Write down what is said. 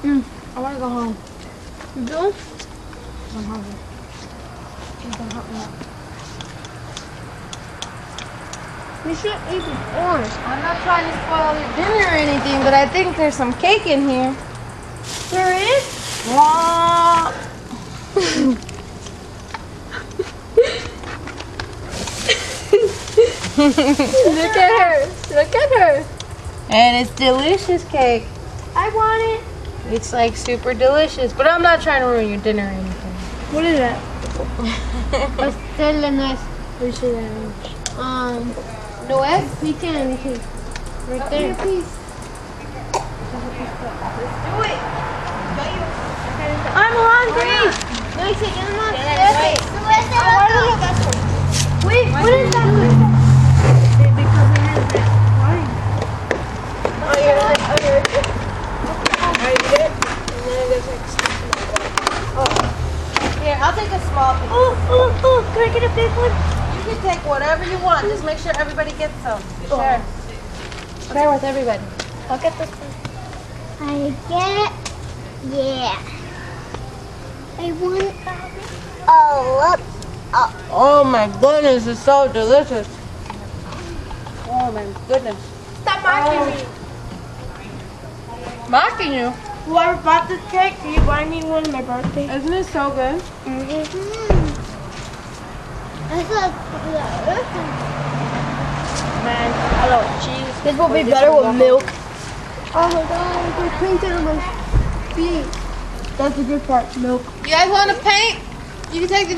I want to go home. You do? I'm hungry. You can help me out. You should eat the orange. I'm not trying to spoil your dinner or anything, but I think there's some cake in here. There is? Wow. Look at her. Look at her. And it's delicious cake. I want it. It's like super delicious, but I'm not trying to ruin your dinner or anything. What is that? Pastel de nuez. Nuez? You can. Right there. Please. Do it. I'm hungry. No, you say you're not sick. Wait, what is that? Because it has that wine. Oh, you're like, are you good? And then it goes like Here, I'll take a small piece. oh, can I get a big one? You can take whatever you want. Just make sure everybody gets some. Share. Share with everybody. I'll get this one. I get, yeah. I want a lot. Oh my goodness, it's so delicious. Oh my goodness. Stop mocking me. Mocking you? Whoever bought this cake, can you buy me one on my birthday? Isn't it so good? Man, I love cheese. This will be better with milk. Oh my god, we're painting on my feet. That's the good part, milk. You guys want to paint? You can take the